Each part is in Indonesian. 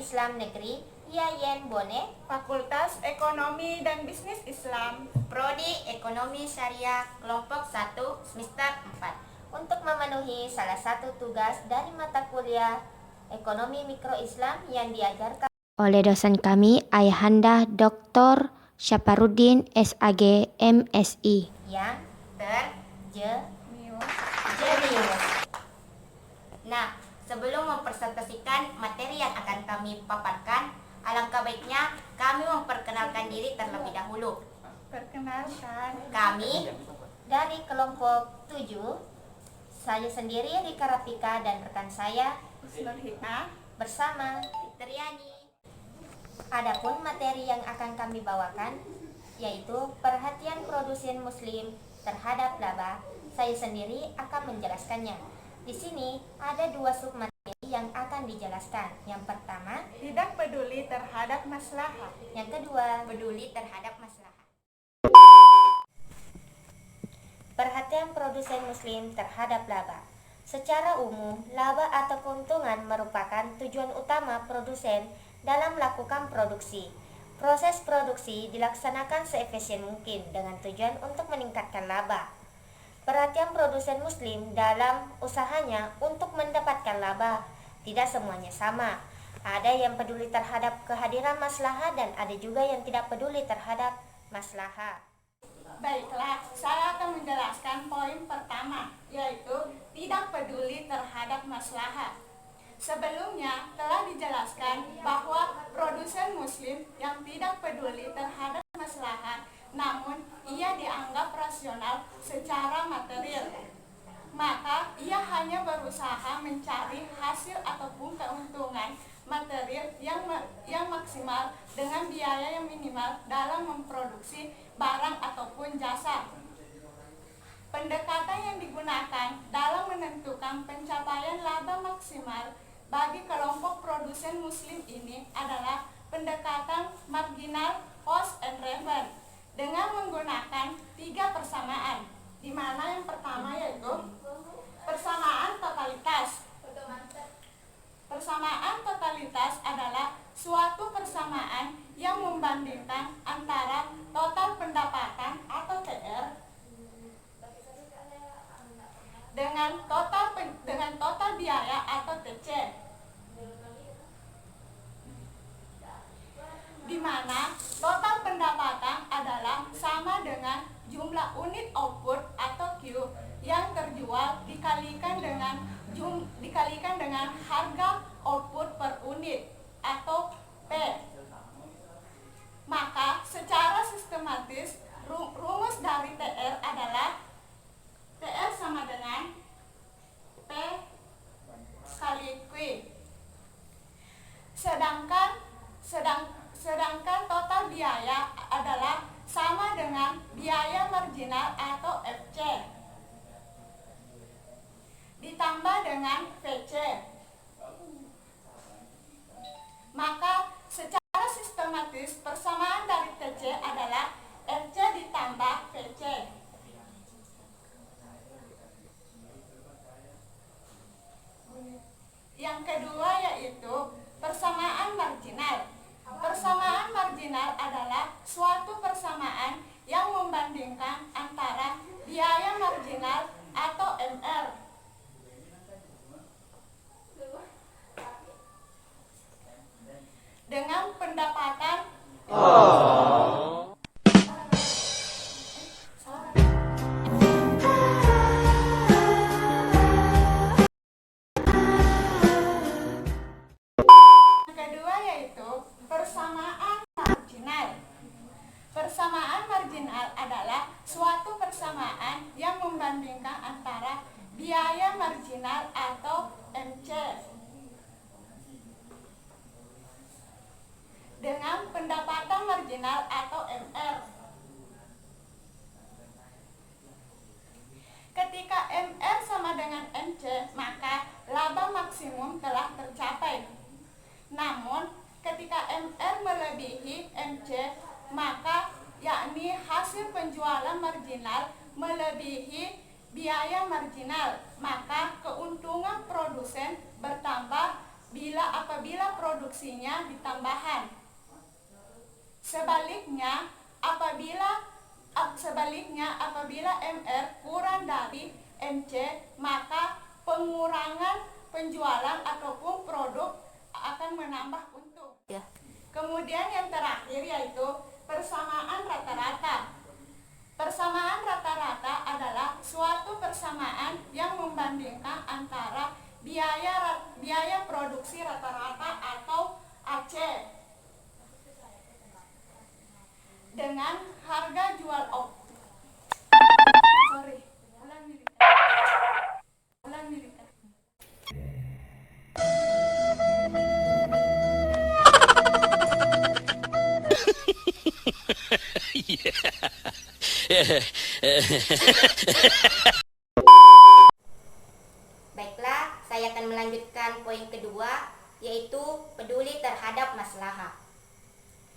Islam Negeri IAIN Bone, Fakultas Ekonomi dan Bisnis Islam, Prodi Ekonomi Syariah kelompok 1 semester 4 untuk memenuhi salah satu tugas dari mata kuliah Ekonomi Mikro Islam yang diajarkan oleh dosen kami Ayahanda Dr. Syaparuddin SAG MSI yang jenius. Nah, sebelum mempresentasikan materi yang akan kami paparkan, alangkah baiknya kami memperkenalkan diri terlebih dahulu. perkenalkan, Kami dari kelompok 7, saya sendiri Rika Rafika dan rekan saya Husnul Hikmah, bersama Fitriani. Adapun materi yang akan kami bawakan yaitu perhatian produsen muslim terhadap laba. Saya sendiri akan menjelaskannya. Di sini ada 2 submateri yang akan dijelaskan. Yang pertama, tidak peduli terhadap maslahat. yang kedua, peduli terhadap maslahat. Perhatian produsen muslim terhadap laba. Secara umum, laba atau keuntungan merupakan tujuan utama produsen dalam melakukan produksi. Proses produksi dilaksanakan seefisien mungkin dengan tujuan untuk meningkatkan laba. Perhatian produsen muslim dalam usahanya untuk mendapatkan laba tidak semuanya sama. Ada yang peduli terhadap kehadiran maslahat dan ada juga yang tidak peduli terhadap maslahat. Baiklah, saya akan menjelaskan poin pertama, yaitu tidak peduli terhadap maslahat. Sebelumnya telah dijelaskan bahwa produsen muslim yang tidak peduli terhadap maslahat, namun ia dianggap rasional secara material. Maka ia hanya berusaha mencari hasil ataupun keuntungan material yang maksimal dengan biaya yang minimal dalam memproduksi barang ataupun jasa. Pendekatan yang digunakan dalam menentukan pencapaian laba maksimal bagi kelompok produsen muslim ini adalah pendekatan marginal cost and revenue dengan menggunakan 3 persamaan, di mana yang pertama yaitu persamaan totalitas. Persamaan totalitas adalah suatu persamaan yang membandingkan antara total pendapatan atau TR dengan total biaya atau TC, di mana total pendapatan adalah sama dengan jumlah unit output atau Q yang terjual dikalikan dengan harga output per unit atau P. Maka secara sistematis rumus dari TR adalah TR sama dengan P kali Q. Sedangkan total biaya adalah sama dengan biaya marginal atau FC ditambah dengan VC. Maka secara sistematis persamaan dari TC adalah FC ditambah VC. Yang kedua yaitu persamaan marginal. Persamaan marginal adalah suatu persamaan yang membandingkan antara biaya marginal atau MR dengan pendapatan kedua yaitu persamaan marginal. Persamaan marginal adalah suatu persamaan yang membandingkan antara biaya marginal atau MC dengan pendapatan marginal atau MR. Ketika MR sama dengan MC, maka laba maksimum telah tercapai. Namun, ketika MR melebihi MC, maka yakni hasil penjualan marginal melebihi biaya marginal, maka keuntungan produsen bertambah apabila produksinya ditambahan. Sebaliknya, apabila MR kurang dari MC, maka pengurangan penjualan ataupun produk akan menambah untung. Ya. Kemudian yang terakhir yaitu persamaan rata-rata. Persamaan rata-rata adalah suatu persamaan yang membandingkan antara biaya produksi rata-rata atau AC dengan harga jual ulang militer. Baiklah, saya akan melanjutkan poin kedua, yaitu peduli terhadap maslahah.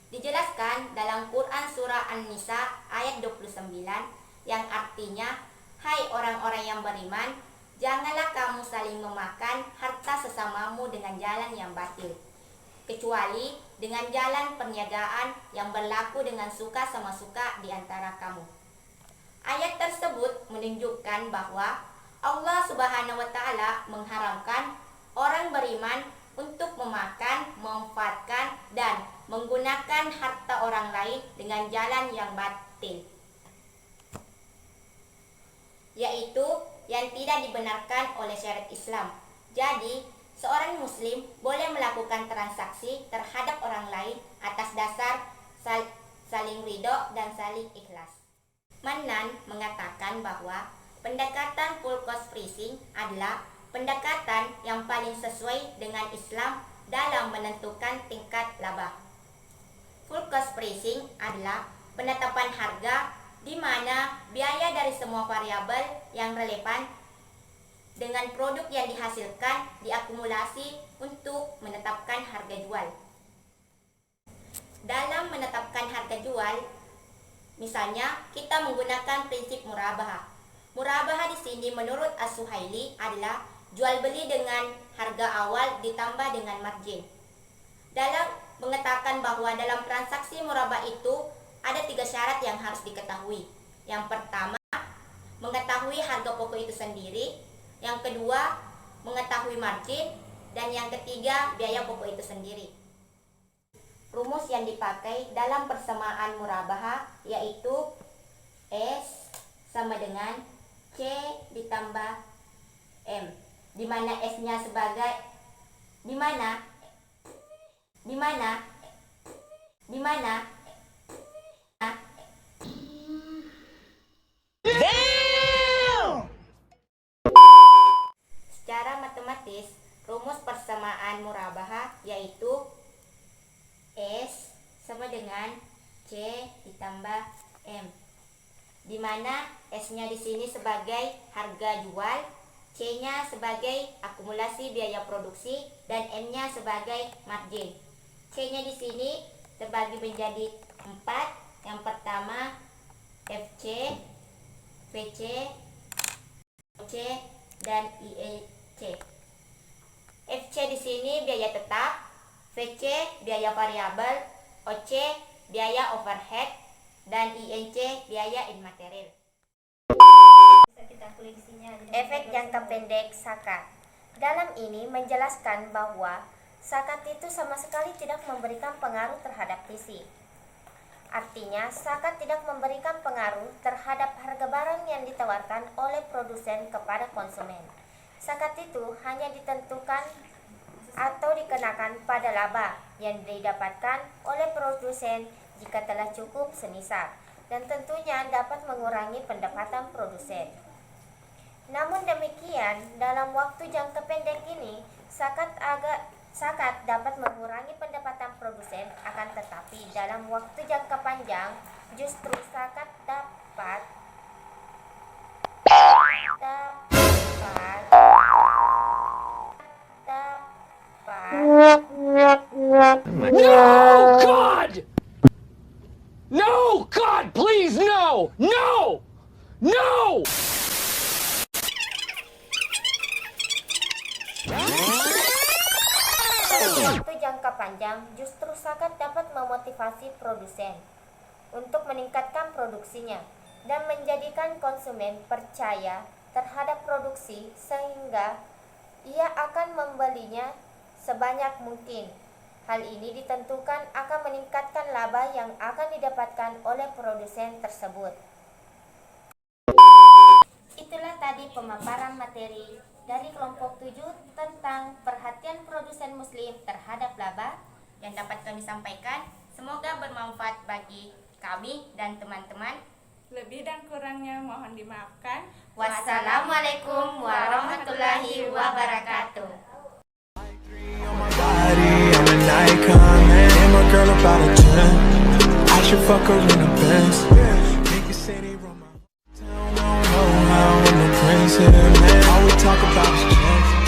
Dijelaskan dalam Quran Surah An-Nisa ayat 29 yang artinya, hai orang-orang yang beriman, janganlah kamu saling memakan harta sesamamu dengan jalan yang batil, kecuali dengan jalan perniagaan yang berlaku dengan suka sama suka di antara kamu. Ayat tersebut menunjukkan bahwa Allah Subhanahu wa Ta'ala mengharamkan orang beriman untuk memakan, memanfaatkan, dan menggunakan harta orang lain dengan jalan yang batil, yaitu yang tidak dibenarkan oleh syariat Islam. Jadi, seorang muslim boleh melakukan transaksi terhadap orang lain atas dasar saling ridho dan saling ikhlas. Manan mengatakan bahwa pendekatan full cost pricing adalah pendekatan yang paling sesuai dengan Islam dalam menentukan tingkat laba. Full cost pricing adalah penetapan harga di mana biaya dari semua variabel yang relevan dengan produk yang dihasilkan diakumulasi untuk menetapkan harga jual. Dalam menetapkan harga jual, misalnya kita menggunakan prinsip murabahah. Murabahah di sini menurut As-Suhaili adalah jual beli dengan harga awal ditambah dengan margin. Dalam mengatakan bahwa dalam transaksi murabah itu ada 3 syarat yang harus diketahui. Yang pertama, mengetahui harga pokok itu sendiri. Yang kedua, mengetahui margin. Dan yang ketiga, biaya pokok itu sendiri. Rumus yang dipakai dalam persamaan murabahah yaitu S sama dengan C ditambah M, di mana S-nya sebagai secara matematis rumus persamaan murabahah yaitu S sama dengan C ditambah M, di mana S-nya di sini sebagai harga jual, C-nya sebagai akumulasi biaya produksi, dan M-nya sebagai margin. C-nya di sini terbagi menjadi 4. Yang pertama FC, VC, OC, dan IEC. FC di sini biaya tetap, VC biaya variabel, OC biaya overhead, dan INC biaya immaterial. Efek jangka pendek zakat. Dalam ini menjelaskan bahwa zakat itu sama sekali tidak memberikan pengaruh terhadap isi. Artinya, zakat tidak memberikan pengaruh terhadap harga barang yang ditawarkan oleh produsen kepada konsumen. Zakat itu hanya ditentukan atau dikenakan pada laba yang didapatkan oleh produsen jika telah cukup senisab, dan tentunya dapat mengurangi pendapatan produsen. Namun demikian, dalam waktu jangka pendek ini, zakat dapat mengurangi pendapatan produsen, akan tetapi dalam waktu jangka panjang, justru zakat dapat No, God! No, God, please, no! No! No! panjang justru sangat dapat memotivasi produsen untuk meningkatkan produksinya dan menjadikan konsumen percaya terhadap produksi sehingga ia akan membelinya sebanyak mungkin. Hal ini ditentukan akan meningkatkan laba yang akan didapatkan oleh produsen tersebut. Itulah tadi pemaparan materi dari kelompok 7 tentang perhatian produsen muslim terhadap laba yang dapat kami sampaikan. Semoga bermanfaat bagi kami dan teman-teman. Lebih dan kurangnya mohon dimaafkan. Wassalamualaikum warahmatullahi wabarakatuh. I'm an icon, man. And my girl about a 10. I should fuck her in a Benz. Niggas say they run my town. I don't know how I'm the prince here, man. All we talk about is checks.